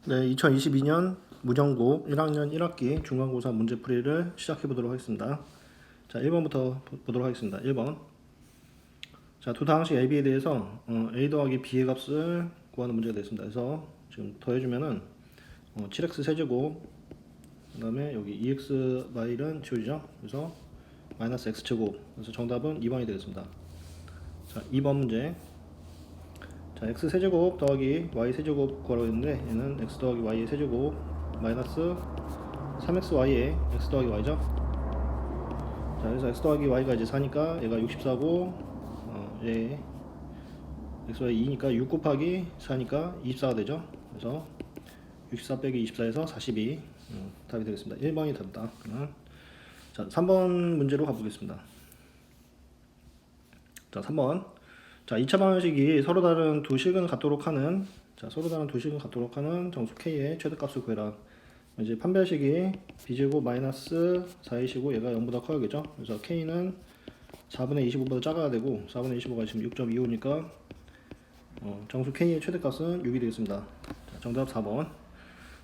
네, 2022년 무정고 1학년 1학기 중간고사 문제풀이를 시작해 보도록 하겠습니다. 자, 1번부터 보도록 하겠습니다. 1번. 자, 두 다항식 AB에 대해서 A 더하기 B의 값을 구하는 문제가 되겠습니다. 그래서 지금 더해주면은 7x 세제곱, 그 다음에 여기 2x y는 지워지죠. 그래서 마이너스 x제곱. 그래서 정답은 2번이 되겠습니다. 자, 2번 문제. 자, x 세제곱 더하기 y 세제곱 구하라고 했는데 얘는 x 더하기 y의 세제곱 마이너스 3xy의 x 더하기 y죠. 자, 그래서 x 더하기 y가 이제 4니까 얘가 64고 얘 xy 2니까 6 곱하기 4니까 24가 되죠. 그래서 64 빼기 24에서 42 답이 되겠습니다. 1번이 답니다. 자, 3번 문제로 가보겠습니다. 자, 3번. 자, 2차 방정식이 서로 다른 두 식은 같도록 하는 정수 K의 최대값을 구해라. 이제 판별식이 B제곱 마이너스 4A시고 얘가 0보다 커야겠죠. 그래서 K는 4분의 25보다 작아야 되고 4분의 25가 지금 6.25니까 정수 K의 최대값은 6이 되겠습니다. 자, 정답 4번.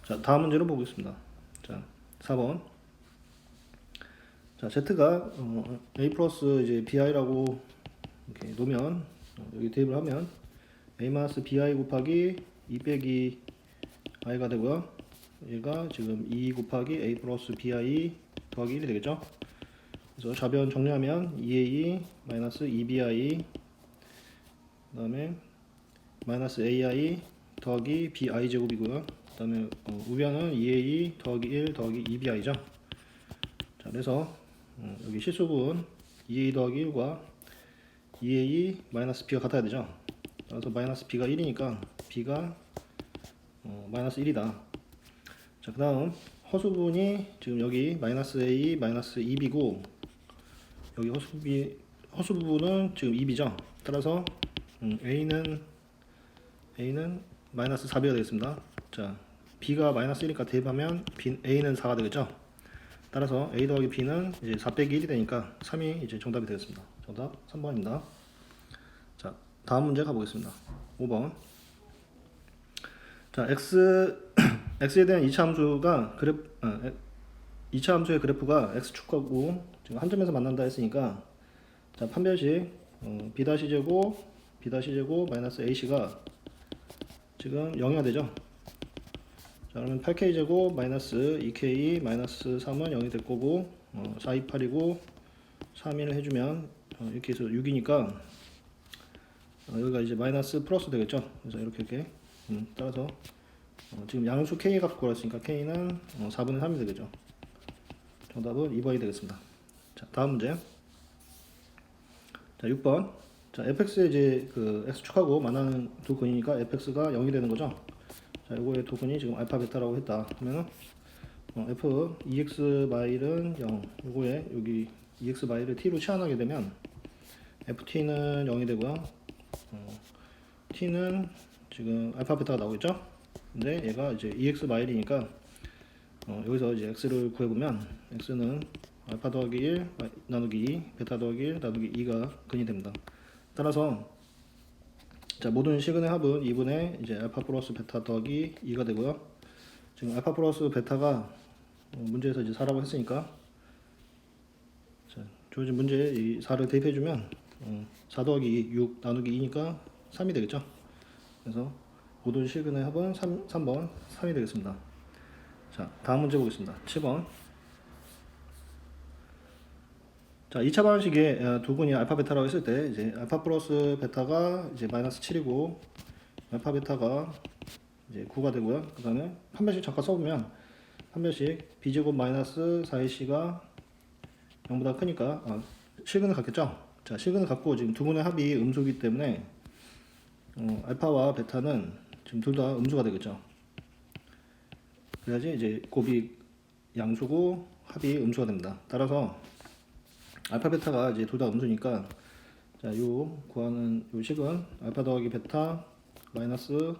자, 다음 문제로 보겠습니다. 자, 4번. 자, Z가 A 플러스 이제 BI라고 이렇게 놓으면 여기 대입을 하면 a 마이너스 bi 곱하기 2 빼기 i가 되고요. 얘가 지금 2 곱하기 a 플러스 bi 더하기 1이 되겠죠. 그래서 좌변 정리하면 2a 마이너스 2bi 그 다음에 마이너스 ai 더하기 bi 제곱이고요. 그 다음에 우변은 2a 더하기 1 더하기 2bi죠. 자, 그래서 여기 실수분 2a 더하기 1과 2a 마이너스 b가 같아야 되죠. 그래서 마이너스 b가 1이니까 b가 마이너스 1이다. 자, 그 다음 허수분이 지금 여기 마이너스 a 마이너스 2b고 여기 허수분은 지금 2b죠. 따라서 a는 마이너스 4b가 되겠습니다. 자, b가 마이너스 1이니까 대입하면 a는 4가 되겠죠. 따라서 a 더하기 b는 이제 4 빼기 1이 되니까 3이 이제 정답이 되겠습니다. 정답 3번입니다. 자, 다음 문제 가보겠습니다. 5번. 자, x에 대한 2차 함수가 2차 함수의 그래프가 x축하고 지금 한 점에서 만난다 했으니까 자, 판별식 b-제곱 마이너스 ac가 지금 0이가 되죠. 자, 그러면 8k제곱 마이너스 2k 마이너스 3은 0이 될 거고 4, 2, 8이고 3, 1 해주면 이렇게 해서 6이니까 여기가 이제 마이너스 플러스 되겠죠. 그래서 이렇게 따라서 지금 양수 k 값 구했으니까 k는 4분의 3이 되겠죠. 정답은 2번이 되겠습니다. 자, 다음 문제. 자, 6번. 자, fx의 이제 그 x축하고 만나는 두 근이니까 fx가 0이 되는 거죠. 자, 요거의 두 근이 지금 알파 베타라고 했다. 그러면은 f 2x 마일은 0. 요거에 여기 2x 마일을 t로 치환하게 되면 ft는 0이 되고요. t는 지금 알파 베타가 나오겠죠. 근데 얘가 이제 2x 마일이니까 여기서 이제 x를 구해보면 x는 알파 더하기 1 나누기 2 베타 더하기 1 나누기 2가 근이 됩니다. 따라서 자, 모든 시근의 합은 2분의 이제 알파 플러스 베타 더하기 2가 되고요. 지금 알파 플러스 베타가 문제에서 이제 4라고 했으니까 자, 주어진 문제에 이 4를 대입해주면 4 더하기 6 나누기 2니까 3이 되겠죠. 그래서 모든 시근의 합은 3번 3이 되겠습니다. 자, 다음 문제 보겠습니다. 7번. 자, 2차 방정식에 두 근이 알파 베타라고 했을 때 이제 알파 플러스 베타가 이제 마이너스 7이고 알파 베타가 이제 9가 되고요. 그 다음에 판별식 잠깐 써보면 판별식 b제곱 마이너스 4ac가 0보다 크니까 실근을 갖겠죠. 자, 실근을 갖고 지금 두 근의 합이 음수이기 때문에 알파와 베타는 지금 둘 다 음수가 되겠죠. 그래야지 이제 곱이 양수고 합이 음수가 됩니다. 따라서 알파 베타가 이제 둘 다 음수니까 자, 요 구하는 요 식은 알파 더하기 베타 마이너스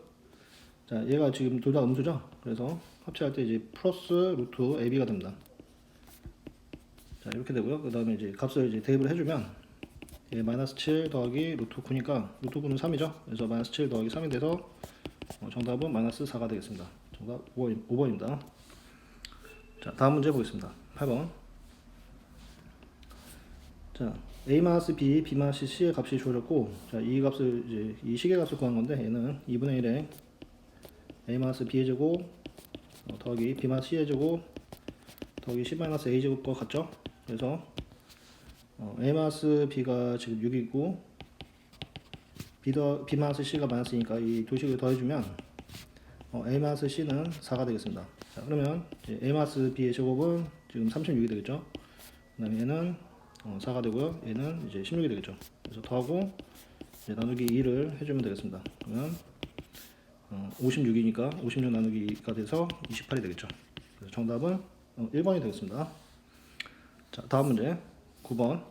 자, 얘가 지금 둘 다 음수죠. 그래서 합체할 때 이제 플러스 루트 ab가 됩니다. 자, 이렇게 되고요. 그 다음에 이제 값을 이제 대입을 해주면 얘 마이너스 7 더하기 루트 9니까 루트 9는 3이죠. 그래서 마이너스 7 더하기 3이 돼서 정답은 마이너스 4가 되겠습니다. 정답 5번입니다. 자, 다음 문제 보겠습니다. 8번. 자, a-b, b-c의 값이 주어졌고, 자, 이 값을 이제 이 식의 값을 구한 건데, 얘는 2분의 1에 a-b의 제곱 더하기 b-c의 제곱 더하기 c-a 제곱과 같죠? 그래서 a-b가 지금 6이고 b-c가 마이너스니까 이 두 식을 더해주면 a-c는 4가 되겠습니다. 자, 그러면 이제 a-b의 제곱은 지금 36이 되겠죠? 그 다음에 얘는 4가 되고요. 얘는 이제 16이 되겠죠. 그래서 더하고 이제 나누기 2를 해주면 되겠습니다. 그러면 56이니까 56 나누기가 돼서 28이 되겠죠. 그래서 정답은 1번이 되겠습니다. 자, 다음 문제 9번.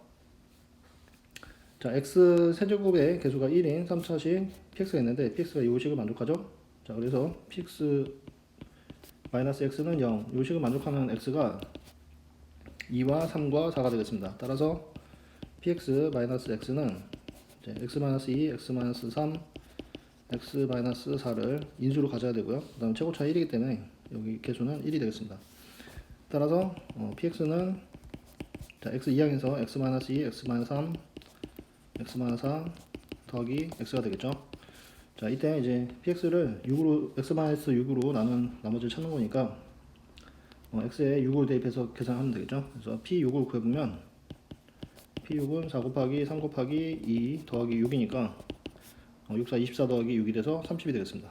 자, x 세제곱의 개수가 1인 3차식 px가 있는데 px가 이 식을 만족하죠. 자, 그래서 px 마이너스 x는 0, 이 식을 만족하는 x가 2와 3과 4가 되겠습니다. 따라서 px 마이너스 x는 이제 x 마이너스 2, x 마이너스 3, x 마이너스 4를 인수로 가져야 되고요. 그 다음 최고차 1이기 때문에 여기 개수는 1이 되겠습니다. 따라서 px는 자, x 이항에서 x 마이너스 2, x 마이너스 3, x 마이너스 4 더하기 x가 되겠죠. 자, 이때 이제 px를 6으로 x 마이너스 6으로 나눈 나머지를 찾는 거니까 x에 6을 대입해서 계산하면 되겠죠. 그래서 p6을 구해보면 p6은 4 곱하기 3 곱하기 2 더하기 6이니까 6, 4, 24 더하기 6이 돼서 30이 되겠습니다.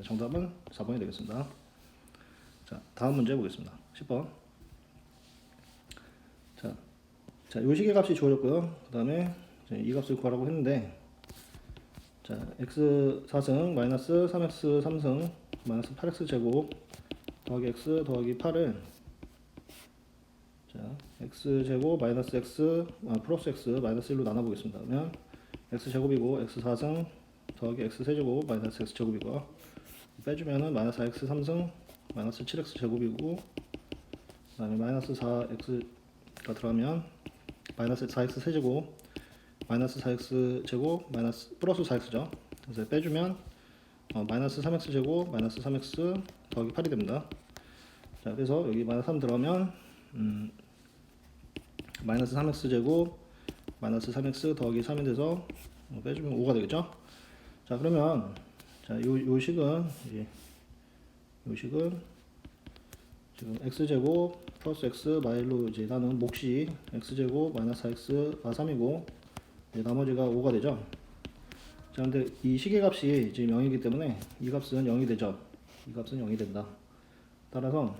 정답은 4번이 되겠습니다. 자, 다음 문제 보겠습니다. 10번. 자, 요 식의 값이 주어졌고요. 그 다음에 이 값을 구하라고 했는데, 자, x 4승 마이너스 3x 3승 마이너스 8x 제곱 더하기 x 더하기 8을 자, x 제곱 마이너스 x 플러스 x 마이너스 1로 나눠보겠습니다. 그러면 x 제곱이고 x 4승 더하기 x 세제곱 마이너스 x 제곱이고 빼주면은 마이너스 4x 3승 마이너스 7x 제곱이고 그 다음에 마이너스 4x가 들어가면 마이너스 4x 세제곱 마이너스 4x 제곱 마이너스 플러스 4x죠. 그래서 빼주면 마이너스 3x 제곱 마이너스 3x 더하기 8이 됩니다. 자, 그래서 여기 마이너스 3 들어가면 마이너스 3x 제곱 마이너스 3x 더하기 3이 돼서 빼주면 5가 되겠죠. 자, 그러면 자, 요 식은 지금 x제곱 플러스 x 마일로 이제 나는 몫이 x제곱 마이너스 4x가 3이고 나머지가 5가 되죠. 자, 근데 이 식의 값이 지금 0이기 때문에 이 값은 0이 되죠. 이 값은 0이 된다. 따라서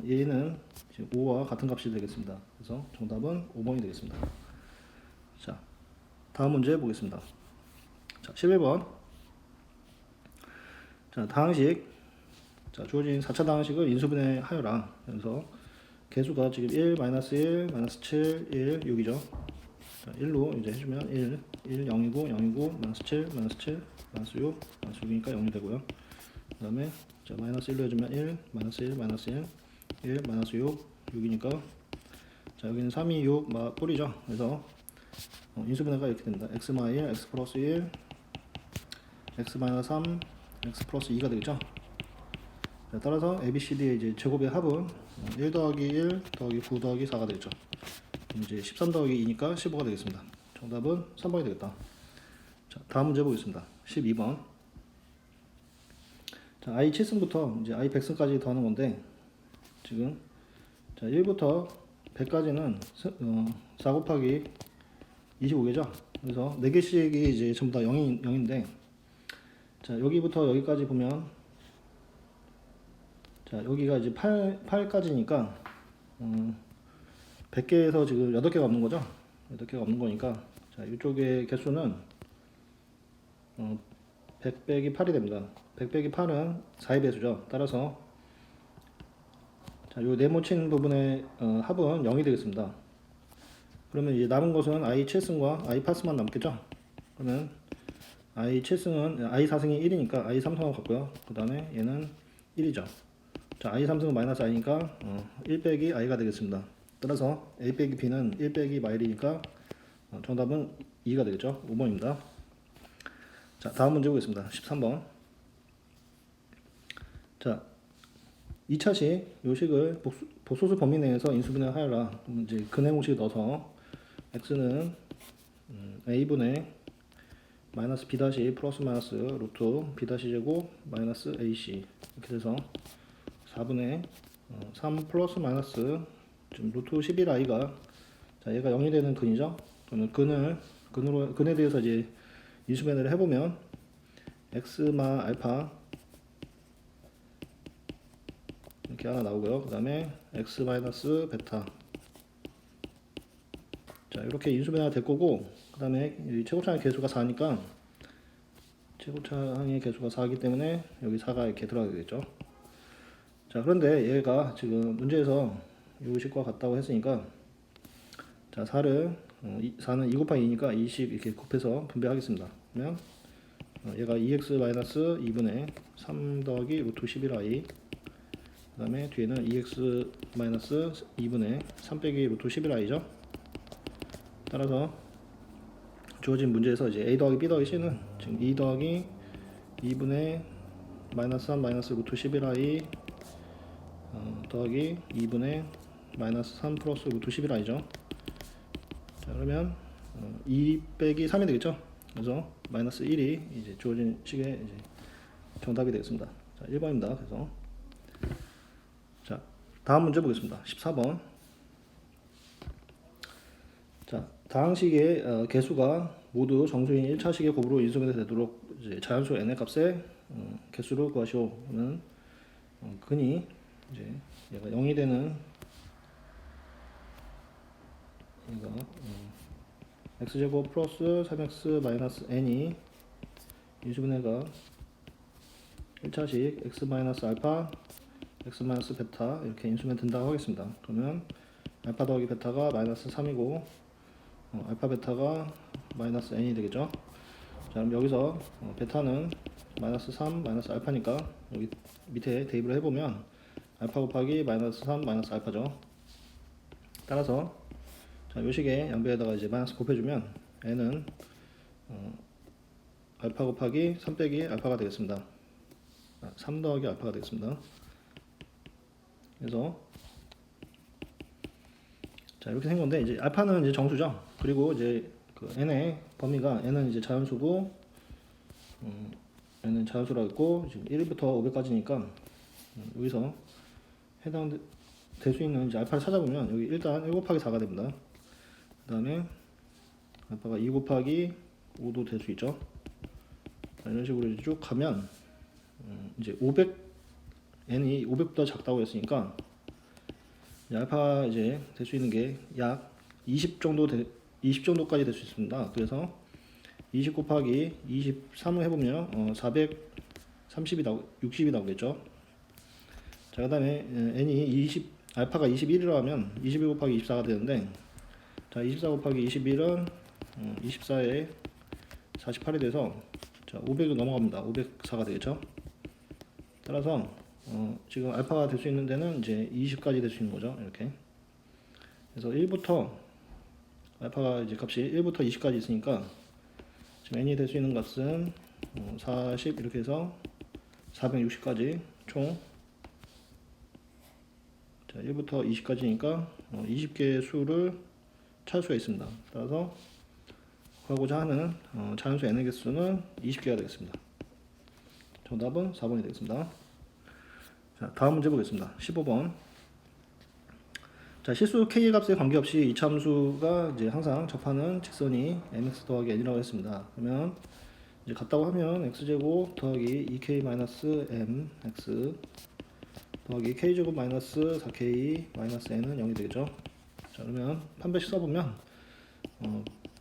얘는 지금 5와 같은 값이 되겠습니다. 그래서 정답은 5번이 되겠습니다. 자, 다음 문제 보겠습니다. 자, 11번. 자, 다항식. 자, 주어진 4차 다항식을 인수분해 하여라. 그래서 개수가 지금 1, 마이너스 1, 마이너스 7, 1, 6이죠. 자, 1로 이제 해주면 1, 0이고, 0이고, 마이너스 7, 마이너스 7, 마이너스 6, 마이너스 6이니까 0이 되고요. 그 다음에 자, 마이너스 1로 해주면 1, 마이너스 1, 마이너스 1, 1, 마이너스 6, 6이니까 자, 여기는 3, 2, 6, 꼴이죠. 그래서 인수분해가 이렇게 됩니다. x 마이 1, x 플러스 1, x 마이너스 3, x 플러스 2가 되겠죠. 자, 따라서 ABCD의 이제 제곱의 합은 1 더하기 1 더하기 9 더하기 4가 되겠죠. 이제 13 더하기 2니까 15가 되겠습니다. 정답은 3번이 되겠다. 자, 다음 문제 보겠습니다. 12번. 자, i 7승부터 이제 i 100승까지 더하는 건데, 지금 자, 1부터 100까지는 4 곱하기 25개죠. 그래서 4개씩이 이제 전부 다 0인데, 자, 여기부터 여기까지 보면, 자, 여기가 이제 8까지니까, 100개에서 지금 8개가 없는 거죠. 8개가 없는 거니까, 자, 이쪽의 개수는 100 빼기 8이 됩니다. 100 빼기 8은 4의 배수죠. 따라서 자, 요 네모친 부분의 합은 0이 되겠습니다. 그러면 이제 남은 것은 i 7승과 i 8승만 남겠죠. 그러면 i 7승은 i 4승이 1이니까 i 3승하고 같고요. 그 다음에 얘는 1이죠. 자, i 3승은 마이너스 i니까 1 빼기 i가 되겠습니다. 따라서 a 빼기 b는 1 빼기 마일이니까 정답은 2가 되겠죠. 5번입니다. 자, 다음 문제 보겠습니다. 13번. 자, 2차식 요식을 복소수 범위 내에서 인수분해 하여라. 그럼 이제 근해 공식 넣어서 x는 a분의 마이너스 b 다시 플러스 마이너스 루트 b 다시 제곱 마이너스 ac 이렇게 돼서 4분의 3 플러스 마이너스 지금 루트 11i가 자 얘가 0이 되는 근이죠. 그러면 근에 대해서 이제 인수분해를 해보면 x마 알파 이렇게 하나 나오고요. 그 다음에 x 마이너스 베타 자 이렇게 인수분해가 될 거고 그 다음에 최고차항의 개수가 4니까 최고차항의 개수가 4이기 때문에 여기 4가 이렇게 들어가게 되겠죠. 자 그런데 얘가 지금 문제에서 요식과 같다고 했으니까 자 4는 2 곱하기 2니까 20 이렇게 곱해서 분배하겠습니다. 그러면 얘가 2x 마이너스 2분의 3 더하기 루트 11i 그 다음에 뒤에는 2x 마이너스 2분의 3 빼기 루트 11i죠. 따라서 주어진 문제에서 이제 a 더하기 b 더하기 c는 지금 2 더하기 2분의 마이너스 3 마이너스 루트 11i 더하기 2분의 마이너스 3 플러스 루트 11i죠. 자 그러면 2 빼기 3이 되겠죠. 그래서 마이너스 1이 이제 주어진 식의 이제 정답이 되겠습니다. 자 1번입니다. 그래서 자 다음 문제 보겠습니다. 14번. 자 다항식의 개수가 모두 정수인 1차식의 곱으로 인수분해 되도록 이제 자연수 n의 값의 개수를 구하시오. 그러면 근이 이제 얘가 0이 되는 얘가 x제곱 플러스 3x 마이너스 n이 인수분해가 1차식 x 마이너스 알파 x 마이너스 베타 이렇게 인수분해 된다고 하겠습니다. 그러면 알파 더하기 베타가 마이너스 3이고 알파 베타가 마이너스 n이 되겠죠. 자 그럼 여기서 베타는 마이너스 3 마이너스 알파니까 여기 밑에 대입을 해보면 알파 곱하기 마이너스 3 마이너스 알파죠. 따라서 자 요식의 양배에다가 이제 마이너스 곱해주면 n은 알파 곱하기 3 빼기 알파가 되겠습니다. 3 더하기 알파가 되겠습니다. 그래서 자 이렇게 생긴 건데 이제 알파는 이제 정수죠. 그리고 이제 그 n의 범위가 n은 이제 자연수고 n은 자연수라고 했고 지금 1부터 500까지니까 여기서 해당될 수 있는 이제 알파를 찾아보면 여기 일단 1 곱하기 4가 됩니다. 그 다음에 알파가 2 곱하기 5도 될 수 있죠. 자, 이런 식으로 이제 쭉 가면 이제 500 n이 500보다 작다고 했으니까 알파 이제 될 수 있는 게 약 20 정도까지 될 수 있습니다. 그래서 20 곱하기 23을 해보면 60이 나오겠죠. 자 그다음에 n이 알파가 21이라고 하면 21 곱하기 24가 되는데 자 24 곱하기 21은 24에 48이 돼서 자 500을 넘어갑니다. 504가 되겠죠. 따라서 지금 알파가 될 수 있는 데는 이제 20까지 될 수 있는 거죠. 이렇게. 그래서 1부터 알파가 이제 값이 1부터 20까지 있으니까 지금 n이 될 수 있는 값은 40 이렇게 해서 460까지 총 자, 1부터 20까지니까 20개의 수를 찾을 수가 있습니다. 따라서 구하고자 하는 자연수 n의 개수는 20개가 되겠습니다. 정답은 4번이 되겠습니다. 자, 다음 문제 보겠습니다. 15번. 자, 실수 k의 값에 관계없이 이차함수가 이제 항상 접하는 직선이 mx 더하기 n이라고 했습니다. 그러면 이제 같다고 하면 x제곱 더하기 2k-m x 더하기 k제곱 마이너스 4k 마이너스 n은 0이 되겠죠. 자, 그러면 판별식 써보면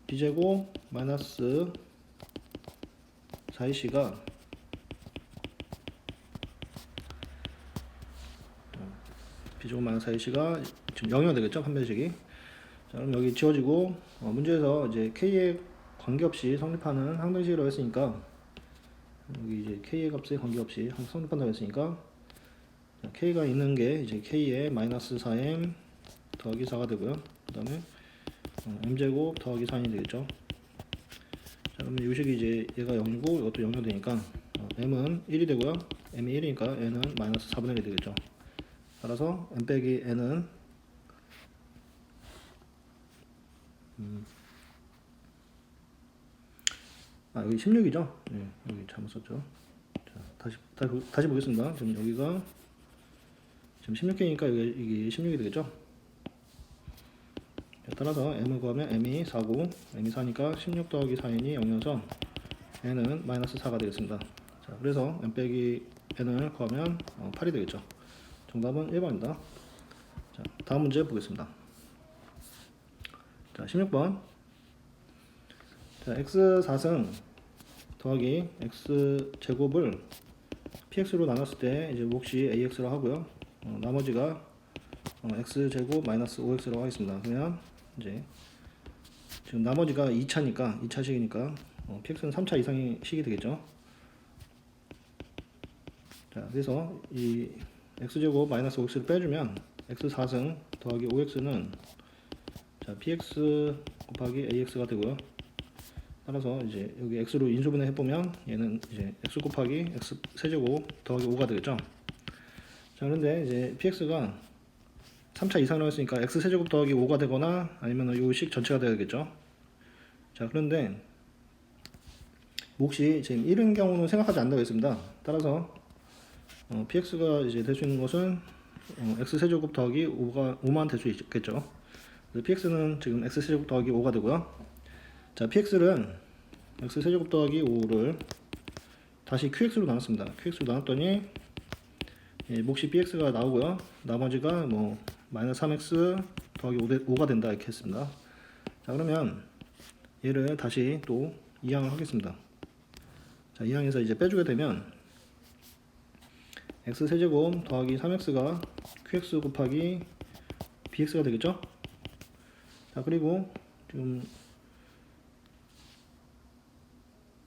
b제곱 마이너스 4ac가 b제곱 마이너스 4ac가 지금 0이 되겠죠. 판별식이. 자, 그럼 여기 지워지고 문제에서 이제 k에 관계없이 성립하는 항등식이라고 했으니까 여기 이제 k의 값에 관계없이 성립한다고 했으니까 k가 있는 게 이제 k에 마이너스 4m 더하기 4가 되고요. 그 다음에 m제곱 더하기 4이 되겠죠. 자, 그러면 요식이 이제 얘가 0이고 이것도 0이 되니까 m은 1이 되고요. m이 1이니까 n은 마이너스 4분의 1이 되겠죠. 따라서 n 빼기 n은 여기 16이죠? 예, 여기 잘못 썼죠. 자, 다시 보겠습니다. 지금 여기가 지금 16개니까 이게 16이 되겠죠? 따라서 m을 구하면 m이 4고 m이 4니까 16 더하기 4n이 0이어서 n은 마이너스 4가 되겠습니다. 자, 그래서 m 빼기 n을 구하면 8이 되겠죠. 정답은 1번입니다. 자, 다음 문제 보겠습니다. 자, 16번. 자, x4승 더하기 x제곱을 px로 나눴을 때 이제 몫이 ax로 하고요. 나머지가 x제곱 마이너스 5x로 하겠습니다. 그러면 이제 지금 나머지가 2차식이니까 px는 3차 이상의 식이 되겠죠. 자, 그래서 이 x제곱 마이너스 5x를 빼주면 x4승 더하기 5x는 자, px 곱하기 ax가 되고요. 따라서 이제 여기 x로 인수분해 해보면 얘는 이제 x 곱하기 x 세제곱 더하기 5가 되겠죠. 자, 그런데 이제 px가 3차 이상이라고 했으니까 x 세제곱 더하기 5가 되거나 아니면 요 식 전체가 되겠죠. 자, 그런데 몫이 지금 1인 경우는 생각하지 않는다고 했습니다. 따라서 px가 이제 될 수 있는 것은 x 세제곱 더하기 5만 될 수 있겠죠. 그래서 px는 지금 x 세제곱 더하기 5가 되고요. 자, px는 x 세제곱 더하기 5를 다시 qx로 나눴습니다. qx로 나눴더니 몫이 bx가 나오고요. 나머지가 뭐 마이너스 3x 더하기 5가 된다 이렇게 했습니다. 자, 그러면 얘를 다시 또 이항을 하겠습니다. 자, 이항에서 이제 빼주게 되면 x 세제곱 더하기 3x가 qx 곱하기 bx가 되겠죠. 자, 그리고 지금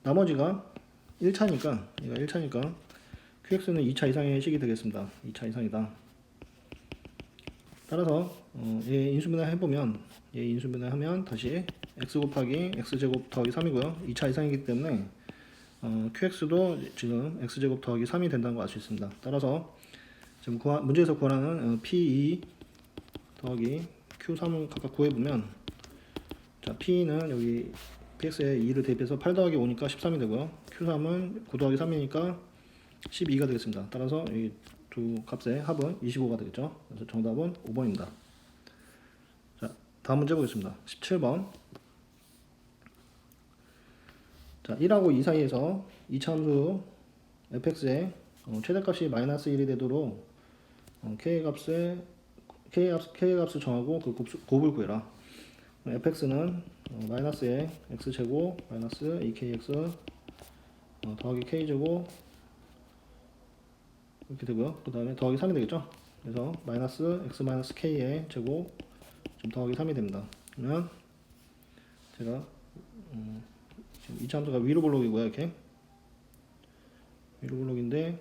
나머지가 1차니까 얘가 1차니까 qx는 2차 이상의 식이 되겠습니다. 2차 이상이다. 따라서 얘 인수분해 해보면 얘 인수분해 하면 다시 x 곱하기 x제곱 더하기 3이고요 2차 이상이기 때문에 qx도 지금 x제곱 더하기 3이 된다는 걸 알 수 있습니다. 따라서 지금 문제에서 구하라는 p2 더하기 q3을 각각 구해보면 자, p는 여기 px에 2를 대입해서 8 더하기 5니까 13이 되고요. q3은 9 더하기 3이니까 12가 되겠습니다. 따라서 이 두 값의 합은 25가 되겠죠. 그래서 정답은 5번입니다. 자, 다음 문제 보겠습니다. 17번. 자, 1하고 2 사이에서 이차함수 fx의 최대값이 마이너스 1이 되도록 k값을 정하고 그 곱을 구해라. fx는 마이너스의 x제곱 마이너스 2kx 더하기 k제곱 이렇게 되고요. 그 다음에 더하기 3이 되겠죠. 그래서 마이너스 x 마이너스 k의 제곱 지금 더하기 3이 됩니다. 그러면 제가 지금 이차 함수가 위로 블록이고요. 이렇게 위로 블록인데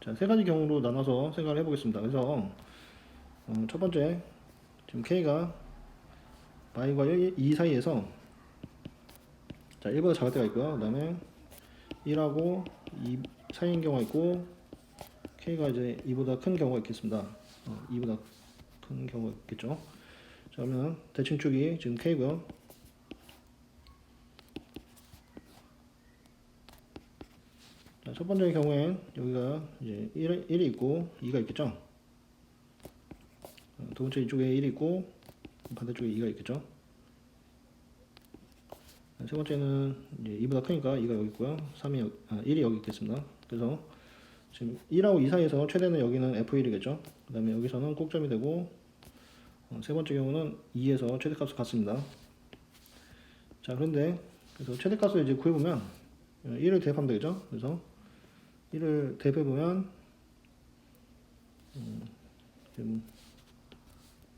자, 세 가지 경우로 나눠서 생각을 해보겠습니다. 그래서 첫 번째 지금 k가 y과 2 사이에서 자, 1보다 작을 때가 있고요. 그 다음에 1하고 2 사이인 경우가 있고 k가 이제 2보다 큰 경우가 있겠습니다. 2보다 큰 경우가 있겠죠. 자, 그러면 대칭축이 지금 k고요. 자, 첫 번째 경우엔 여기가 이제 1이 있고 2가 있겠죠. 두 번째 이쪽에 1이 있고 반대쪽에 2가 있겠죠. 세 번째는 이제 2보다 크니까 2가 여기 있고요. 1이 여기 있겠습니다. 그래서 지금 1하고 2 사이에서 최대는 여기는 f1이겠죠. 그 다음에 여기서는 꼭점이 되고 세 번째 경우는 2에서 최대값을 갖습니다. 자, 그런데 그래서 최대값을 이제 구해보면 1을 대입하면 되겠죠. 그래서 1을 대입해보면 지금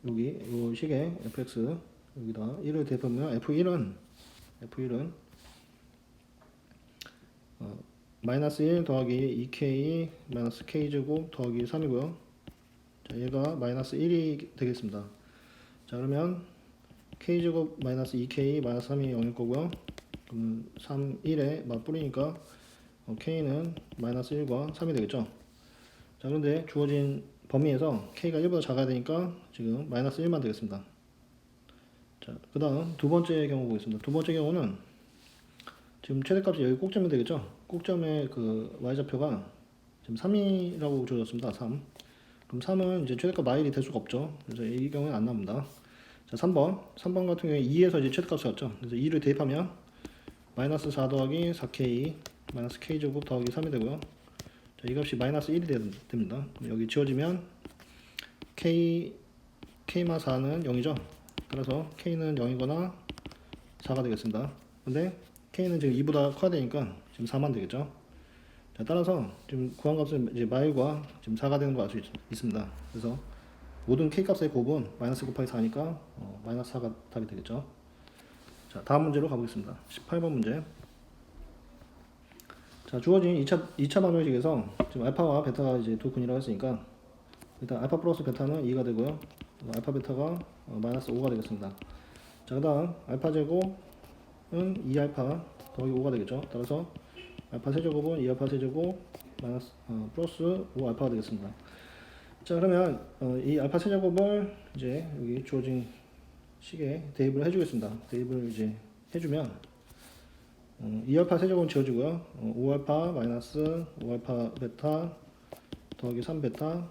여기 이 식의 fx 여기다 1을 대입하면 f1은 마이너스 1 더하기 2k 마이너스 k제곱 더하기 3이고요. 자, 얘가 마이너스 1이 되겠습니다. 자, 그러면 k제곱 마이너스 2k 마이너스 3이 0일 거고요. 그럼 3, 1에 맞뿌리니까 K는 마이너스 1과 3이 되겠죠. 자, 그런데 주어진 범위에서 K가 1보다 작아야 되니까 지금 마이너스 1만 되겠습니다. 자, 그 다음 두 번째 경우 보겠습니다. 두 번째 경우는 지금 최대값이 여기 꼭점이 되겠죠. 꼭점의 그 y좌표가 지금 3이라고 주어졌습니다. 3. 그럼 3은 이제 최대값 마일이 될 수가 없죠. 그래서 이 경우에는 안 나옵니다. 자, 3번 같은 경우에 2에서 이제 최대값을 얻죠. 그래서 2를 대입하면 마이너스 4 더하기 4k 마이너스 k제곱 더하기 3이 되고요. 자, 이 값이 마이너스 1이 됩니다. 그럼 여기 지워지면 k마 4는 0이죠. 따라서 k는 0이거나 4가 되겠습니다. 근데 k는 지금 2보다 커야 되니까 지금 4만 되겠죠. 자, 따라서 지금 구한 값은 이제 마일과 지금 4가 되는 걸 알 수 있습니다. 그래서 모든 k 값의 곱은 마이너스 곱하기 4니까 마이너스 4가 답이 되겠죠. 자, 다음 문제로 가보겠습니다. 18번 문제. 자, 주어진 2차 방정식에서 지금 알파와 베타가 이제 두 근이라고 했으니까 일단 알파 플러스 베타는 2가 되고요. 알파 베타가 마이너스 5가 되겠습니다. 자, 그 다음 알파 제곱은 2알파 더하기 5가 되겠죠. 따라서 알파 세제곱은 2알파 세제곱 마이너스 플러스 5알파가 되겠습니다. 자, 그러면 이 알파 세제곱을 이제 여기 주어진 식에 대입을 해주겠습니다. 대입을 이제 해주면 2알파 세제곱은 지워지고요. 5알파 마이너스 5알파 베타 더하기 3베타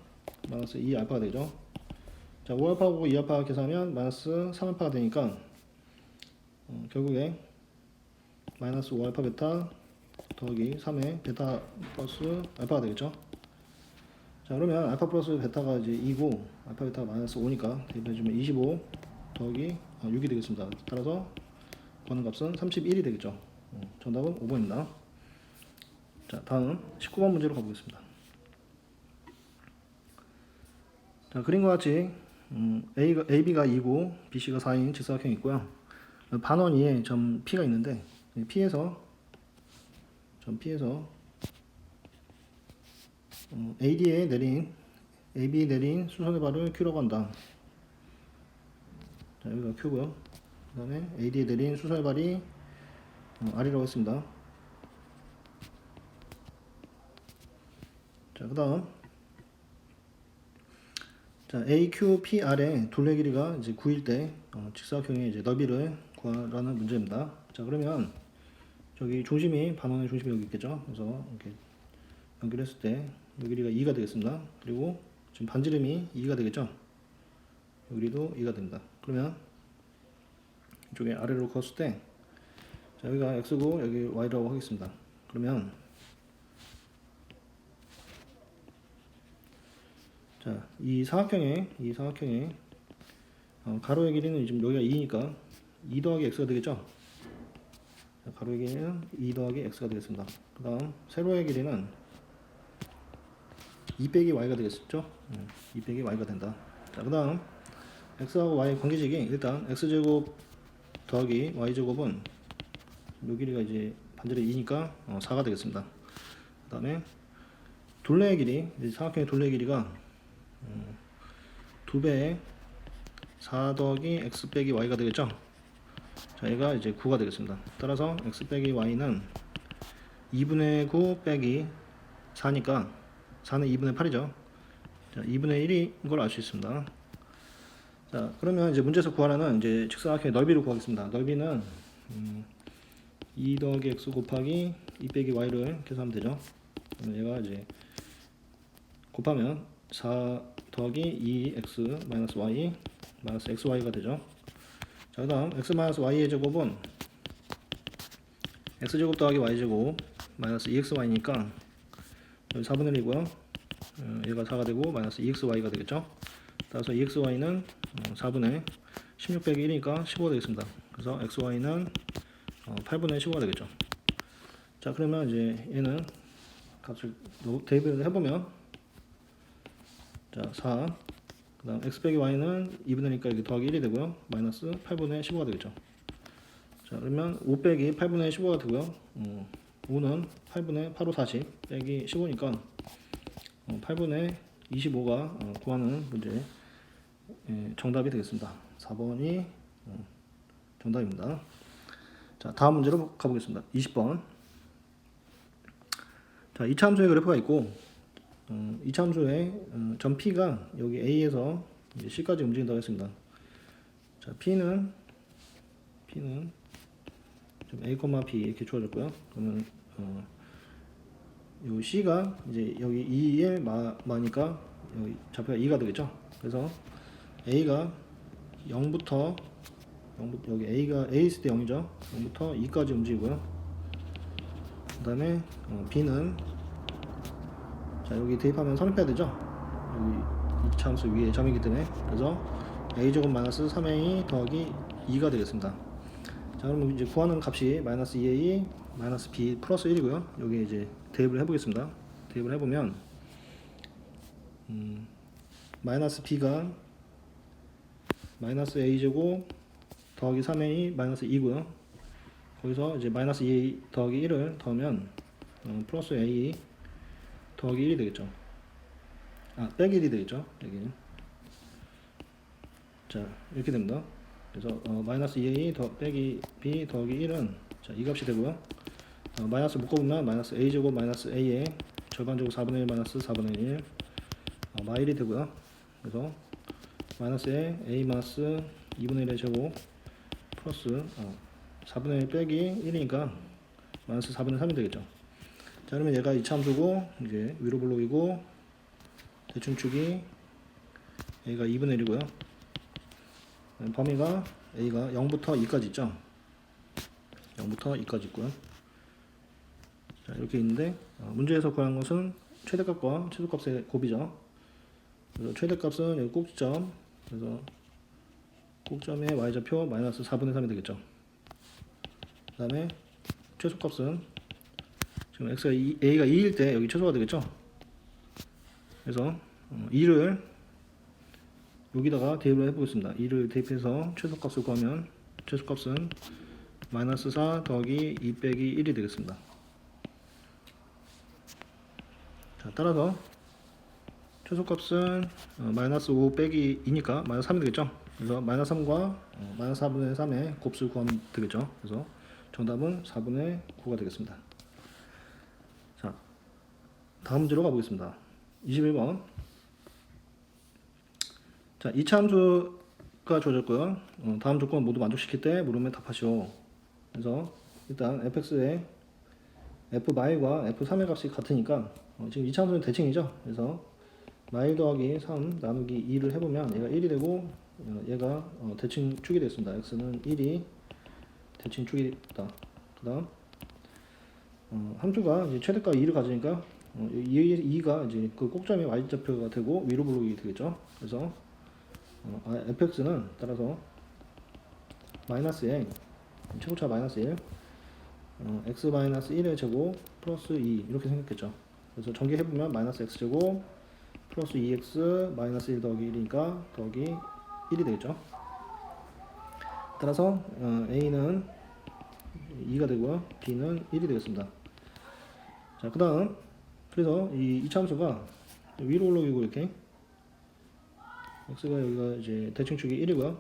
마이너스 2알파가 되죠. 자, 5알파하고 2알파 계산하면 마이너스 3알파가 되니까 결국에 마이너스 5알파 베타 더하기 3의 베타 플러스 알파가 되겠죠. 자, 그러면 알파 플러스 베타가 이제 2고 알파 베타가 마이너스 5니까 대입해주면 25 더하기 6이 되겠습니다. 따라서 구하는 값은 31이 되겠죠. 정답은 5번입니다. 자, 다음 19번 문제로 가보겠습니다. 자, 그림과 같이 AB가 2고 BC가 4인 직사각형이 있고요. 반원 위에 점 P가 있는데 P에서 AD에 내린 AB에 내린 수선의 발을 Q라고 한다. 자, 여기가 Q고요. 그 다음에 AD에 내린 수선의 발이 R이라고 했습니다. 자, 그 다음 자, AQPR의 둘레 길이가 이제 9일 때 직사각형의 이제 너비를 구하라는 문제입니다. 자, 그러면 저기 중심이 반원의 중심이 여기 있겠죠. 그래서 이렇게 연결했을 때 이 길이가 2가 되겠습니다. 그리고 지금 반지름이 2가 되겠죠. 여기도 2가 됩니다. 그러면 이쪽에 아래로 그었을 때 자, 여기가 x고 여기 y라고 하겠습니다. 그러면 자, 이 사각형의 가로의 길이는 지금 여기가 2니까 2 더하기 x가 되겠죠. 자, 가로의 길이는 2 더하기 x가 되겠습니다. 그 다음 세로의 길이는 2 빼기 y가 되겠죠. 2 빼기 y가 된다. 자, 그 다음 x하고 y 관계식이 일단 x제곱 더하기 y제곱은 요 길이가 이제 반지름 2니까 4가 되겠습니다. 그 다음에 둘레의 길이, 사각형의 둘레의 길이가 2배의 4 더하기 x 빼기 y가 되겠죠. 자, 얘가 이제 9가 되겠습니다. 따라서 x 빼기 y는 2분의 9 빼기 4니까 4는 2분의 8이죠. 자, 2분의 1인 걸 알 수 있습니다. 자, 그러면 이제 문제에서 구하라는 이제 직사각형의 넓이를 구하겠습니다. 넓이는 2 더하기 x 곱하기 2 빼기 y를 계산하면 되죠. 그러면 얘가 이제 곱하면 4 더하기 2x 마이너스 y 마이너스 xy가 되죠. 자, 그 다음 x 마이너스 y의 제곱은 x제곱 더하기 y제곱 마이너스 2xy니까 여기 4분의 1이고요. 얘가 4가 되고 마이너스 2xy가 되겠죠. 따라서 2xy는 4분의 16 빼기 1이니까 15가 되겠습니다. 그래서 xy는 8분의 15가 되겠죠. 자, 그러면 이제 얘는 값을 대입을 해보면 자, 4 그 다음 x 빼기 y는 2분의 1이니까 여기 더하기 1이 되고요. 마이너스 8분의 15가 되겠죠. 자, 그러면 5 빼기 8분의 15가 되고요. 5는 8분의 8, 5, 40 빼기 15니까 8분의 25가 구하는 문제 정답이 되겠습니다. 4번이 정답입니다. 자, 다음 문제로 가보겠습니다. 20번. 자, 이차함수의 그래프가 있고 이차함수의 점 P가 여기 A에서 이제 C까지 움직인다고 했습니다. 자, P는 좀 A, B 이렇게 주어졌고요. 그러면 요 C가 이제 여기 2에 마니까 여기 좌표가 2가 되겠죠. 그래서 A가 0부터 여기 A가 A 있을 때 0이죠. 0부터 2까지 움직이고요. 그 다음에 B는 자, 여기 대입하면 성립해야 되죠. 여기 이 차함수 위에 점이기 때문에. 그래서 A제곱 마이너스 3A 더하기 2가 되겠습니다. 자, 그러면 이제 구하는 값이 마이너스 2A 마이너스 B 플러스 1이고요. 여기 이제 대입을 해보겠습니다. 대입을 해보면 마이너스 B가 마이너스 A제곱 더하기 3A 마이너스 2고요. 거기서 이제 마이너스 2A 더하기 1을 더하면 플러스 A 더하기 1이 되겠죠. 빼기 1이 되겠죠. 여기는. 자, 이렇게 됩니다. 그래서 마이너스 2A 빼기 B 더하기 1은 자, 이 값이 되고요. 마이너스 묶어보면 마이너스 A제곱 마이너스 A의 절반제곱 4분의 1 마이너스 4분의 1 마1이 되고요. 그래서 마이너스에 A 마이너스 2분의 1의 제곱 플러스 4분의 1 빼기 1이니까 마이너스 4분의 3이 되겠죠. 자, 그러면 얘가 이차함수고 이제 위로 블록이고 대충축이 A가 2분의 1이고요. 범위가 A가 0부터 2까지 있죠. 0부터 2까지 있고요. 자, 이렇게 있는데 문제에서 구하는 것은 최대값과 최소값의 곱이죠. 그래서 최대값은 여기 꼭지점, 그래서 꼭점의 y좌표 마이너스 4분의 3이 되겠죠. 그 다음에 최소값은 지금 x가 a가 2일 때 여기 최소가 되겠죠. 그래서 2를 여기다가 대입을 해보겠습니다. 2를 대입해서 최소값을 구하면 최소값은 마이너스 4 더하기 2 빼기 1이 되겠습니다. 자, 따라서 최소값은 마이너스 5 빼기 2니까 마이너스 3이 되겠죠. 그래서 마이너스 3과 마이너스 4분의 3의 곱수를 구하면 되겠죠. 그래서 정답은 4분의 9가 되겠습니다. 자, 다음 문제로 가보겠습니다. 21번. 자, 이차함수가 주어졌고요. 다음 조건 모두 만족시킬 때 물으면 답하시오. 그래서 일단 fx의 f마일과 f3의 값이 같으니까 지금 이차함수는 대칭이죠. 그래서 마일 더하기 3 나누기 2를 해보면 얘가 1이 되고 얘가 대칭축이 됐습니다. x는 1이 대칭축이 있다. 그 다음 함수가 이제 최대값 2를 가지니까 2가 이제 그 꼭점의 y좌표가 되고 위로 블록이 되겠죠. 그래서 fx는 따라서 마이너스에 최고차 마이너스 1 x 마이너스 1의 제곱 플러스 2 이렇게 생겼겠죠. 그래서 전개해보면 마이너스 x제곱 플러스 2x 마이너스 1 더하기 1이니까 더하기 1이 되겠죠. 따라서 a는 2가 되고요. b는 1이 되겠습니다. 자, 그 다음 그래서 이 이차함수가 위로 올라오고 이렇게 x가 여기가 이제 대칭축이 1이고요.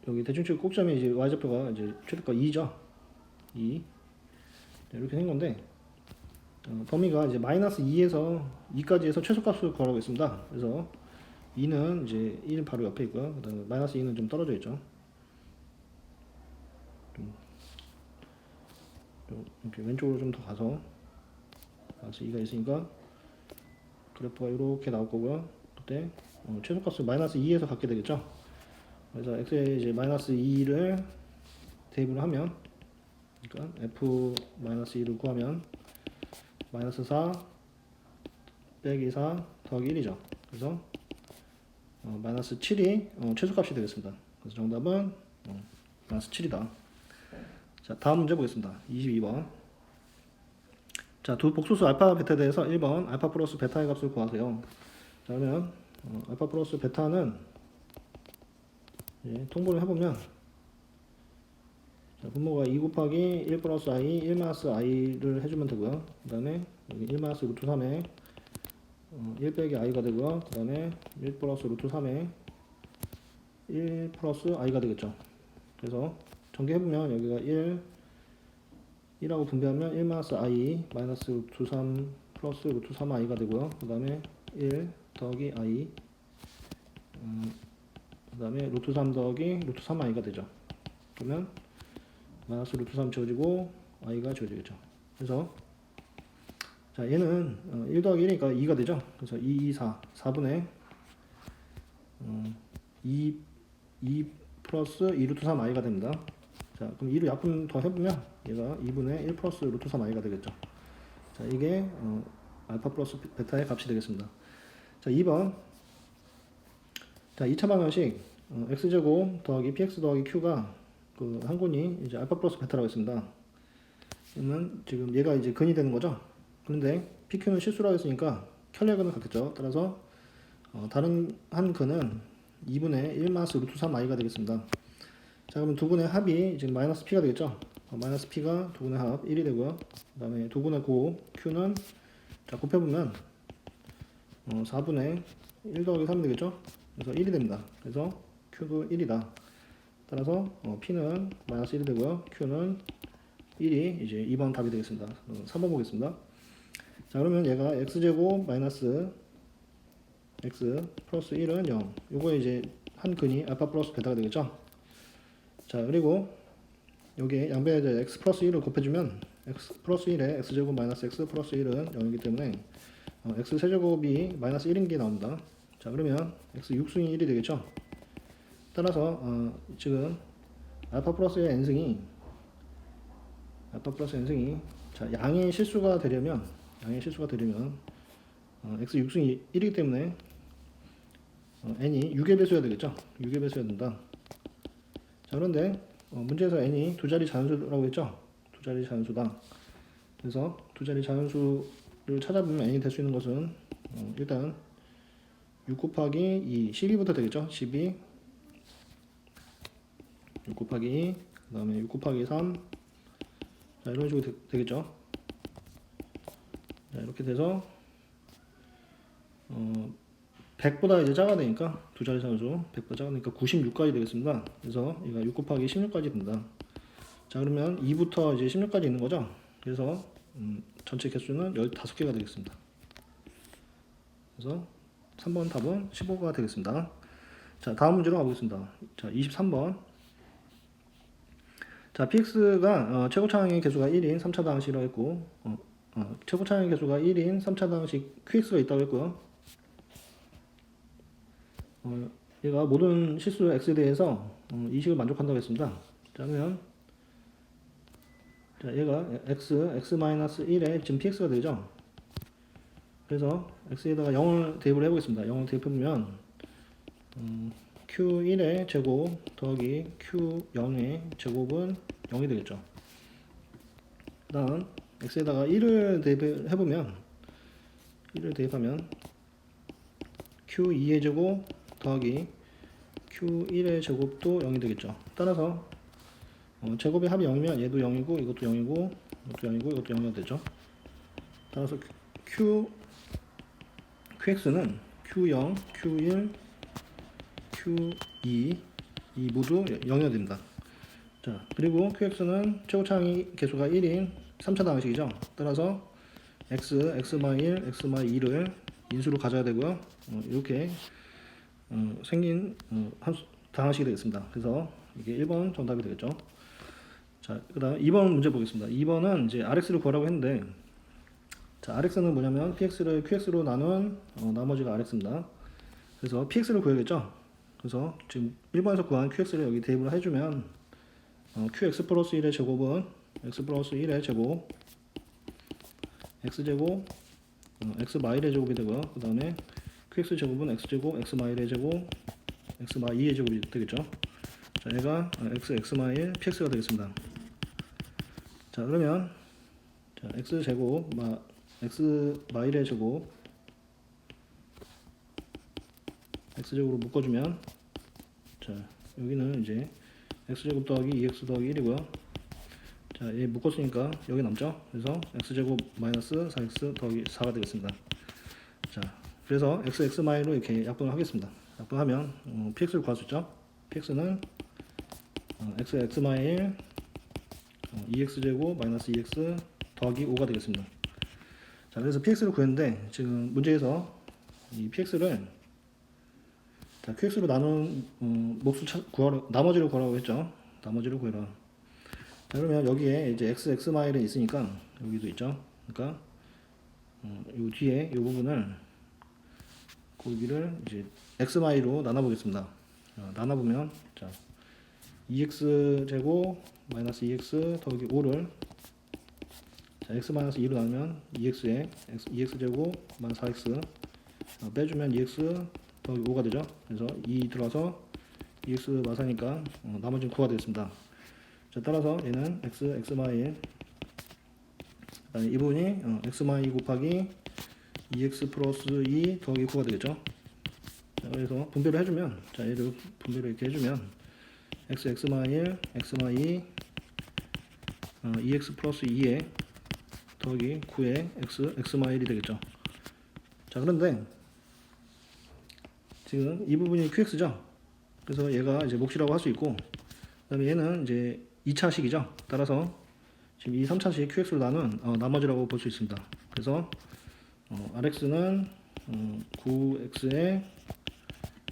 여기 대칭축 꼭점이 이제 y좌표가 이제 최대값 2죠. 2 이렇게 된 건데 범위가 이제 마이너스 2에서 2까지 해서 최소값을 구하라고 했습니다. 그래서 2는 이제 1 바로 옆에 있고요. 그 다음에 마이너스 2는 좀 떨어져 있죠. 좀 이렇게 왼쪽으로 좀 더 가서 마이너스 2가 있으니까 그래프가 이렇게 나올 거고요. 그때 최소값을 마이너스 2에서 갖게 되겠죠. 그래서 x에 이제 마이너스 2를 대입을 하면 그러니까 f 마이너스 2를 구하면 마이너스 4 빼기 4 더하기 1이죠. 그래서 마이너스 7이 최소값이 되겠습니다. 그래서 정답은 마이너스 7이다. 자, 다음 문제 보겠습니다. 22번. 자, 두 복소수 알파 베타에 대해서 1번 알파 플러스 베타의 값을 구하세요. 자, 그러면 알파 플러스 베타는 통보를 해보면 자, 분모가 2 곱하기 1 플러스 i 1 마이너스 i를 해주면 되고요. 그 다음에 여기 1 마이너스 루트 3에 1 빼기 i가 되고요. 그 다음에 1 플러스 루트 3에 1 플러스 i가 되겠죠. 그래서 전개해보면 여기가 1 1하고 분배하면 1 마이너스 i 마이너스 루트 3 플러스 루트 3i가 되고요. 그 다음에 1 더하기 i 그 다음에 루트 3 더하기 루트 3i가 되죠. 그러면 마이너스 루트 3 지워지고 i가 지워지겠죠. 그래서 자 얘는 1 더하기 1이니까 2가 되죠. 그래서 2, 2, 4 4분의 2 플러스 2 루트 3i가 됩니다. 자 그럼 2를 약분 더 해보면 얘가 2분의 1 플러스 루트 3i가 되겠죠. 자 이게 알파 플러스 베타의 값이 되겠습니다. 자 2번 자 2차 방정식 x제곱 더하기 px 더하기 q가 그 한군이 이제 알파 플러스 베타라고 했습니다. 그러면 지금 얘가 이제 근이 되는 거죠. 그런데 pq는 실수라고 했으니까 켤레근은 같겠죠. 따라서 다른 한 근은 2분의 1 마이너스 루트 3i가 되겠습니다. 자 그러면 두 분의 합이 지금 마이너스 p가 되겠죠. 마이너스 p가 두 분의 합 1이 되고요. 그 다음에 두 분의 곱 q는 자 곱해보면 4분의 1 더하기 3이 되겠죠. 그래서 1이 됩니다. 그래서 q도 1이다. 따라서 p는 마이너스 1이 되고요. q는 1이 이제 2번 답이 되겠습니다. 3번 보겠습니다. 자 그러면 얘가 x제곱 마이너스 x 플러스 1은 0. 요거 이제 한 근이 알파 플러스 베타가 되겠죠. 자 그리고 여기에 양변에 x 플러스 1을 곱해주면 x 플러스 1에 x제곱 마이너스 x 플러스 1은 0이기 때문에 x 세제곱이 마이너스 1인 게 나옵니다. 자 그러면 x 6승이 1이 되겠죠. 따라서 지금 알파 플러스의 n승이 자 양의 실수가 되려면 x 6승이 1이기 때문에 n이 6의 배수여야 되겠죠. 6의 배수여야 된다. 자 그런데 문제에서 n이 두 자리 자연수라고 했죠. 두 자리 자연수다. 그래서 두 자리 자연수를 찾아보면 n이 될 수 있는 것은 일단 6 곱하기 2 12부터 되겠죠. 12 6 곱하기 2 그 다음에 6 곱하기 3 자 이런 식으로 되겠죠. 자 이렇게 돼서 100보다 이제 작아야 되니까 두 자리 상수 100보다 작으니까 96까지 되겠습니다. 그래서 얘가 6 곱하기 16까지 된다. 자 그러면 2부터 이제 16까지 있는 거죠. 그래서 전체 개수는 15개가 되겠습니다. 그래서 3번 답은 15가 되겠습니다. 자 다음 문제로 가보겠습니다. 자 23번 자 px가 최고차항의 개수가 1인 3차 방식이라고 했고 최고차항의 개수가 1인 3차 방식 qx가 있다고 했고요. 얘가 모든 실수 x에 대해서 이식을 만족한다고 했습니다. 자 그러면 자 얘가 x-1에 지금 px가 되죠. 그래서 x에다가 0을 대입을 해보겠습니다. 0을 대입해보면 q1의 제곱 더하기 q0의 제곱은 0이 되겠죠. 그 다음 x에다가 1을 대입해보면 q2의 제곱 더하기 q1의 제곱도 0이 되겠죠. 따라서 제곱의 합이 0이면 얘도 0이고 이것도 0이고 이것도 0이고 이것도 0이 되죠. 따라서 qx는 q0, q1, q2 이 모두 0이어야 됩니다. 자 그리고 qx는 최고차항의 개수가 1인 3차 방식이죠. 따라서 x, x-1, x-2를 인수로 가져야 되고요. 이렇게 생긴 방식이 되겠습니다. 그래서 이게 1번 정답이 되겠죠. 자, 그 다음 2번 문제 보겠습니다. 2번은 이제 RX를 구하라고 했는데, 자, RX는 뭐냐면 PX를 QX로 나눈 나머지가 RX입니다. 그래서 PX를 구해야겠죠. 그래서 지금 1번에서 구한 QX를 여기 대입을 해주면 QX 플러스 1의 제곱은 X 플러스 1의 제곱 X제곱 X 마일의 제곱이 되고요. 그 다음에 QX 제곱은 X제곱 X 마일의 제곱 X 마 2의 제곱이 되겠죠. 자, 얘가 X 마일 PX가 되겠습니다. 자, 그러면 자, X 제곱 X 마일의 제곱 X제곱으로 묶어주면 자, 여기는 이제 X제곱 더하기 2X 더하기 1이고요. 자, 얘 묶었으니까 여기 남죠. 그래서 X제곱 마이너스 4X 더하기 4가 되겠습니다. 자, 그래서 X 마일로 이렇게 약분을 하겠습니다. 약분하면 PX를 구할 수 있죠. PX는 X 마일 2x제곱 마이너스 2x 더하기 5가 되겠습니다. 자, 그래서 px를 구했는데 지금 문제에서 이 px를 자, qx로 나눈 몫을 구하라, 나머지를 구하라고 했죠. 나머지를 구해라. 자, 그러면 여기에 이제 x 마일이 있으니까 여기도 있죠. 그러니까 요 뒤에 요 부분을 거기를 이제 x 마일로 나눠 보겠습니다. 나눠 보면 자 2x 제곱 마이너스 2x 더하기 5를 자 x 마이너스 2로 나누면 2x에 2x 제곱 마이너스 4x 빼주면 2x 더하기 5가 되죠. 그래서 2 들어와서 2x 마사니까 나머지는 9가 되겠습니다. 자, 따라서 얘는 x 마일 이 부분이 x 마일 곱하기 2x 플러스 2 더하기 9가 되겠죠. 자, 그래서 분배를 해주면 자 얘를 분배를 이렇게 해주면 x 마일 2x 플러스 2에 더하기 9에 x 마일이 되겠죠. 자, 그런데 지금 이 부분이 qx죠. 그래서 얘가 이제 몫이라고 할 수 있고, 그다음에 얘는 이제 2차식이죠. 따라서 지금 이 3차식 qx로 나눈 나머지라고 볼 수 있습니다. 그래서 rx는 9x에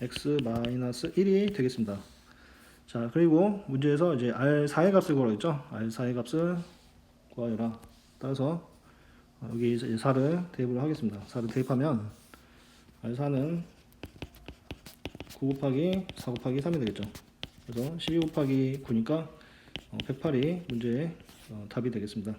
x 마이너스 1이 되겠습니다. 자, 그리고 문제에서 이제 r4의 값을 구하라고 했죠. r4의 값을 구하여라. 따라서 여기 이제 4를 대입을 하겠습니다. 4를 대입하면 r4는 9 곱하기 4 곱하기 3이 되겠죠. 그래서 12 곱하기 9니까 108이 문제의 답이 되겠습니다.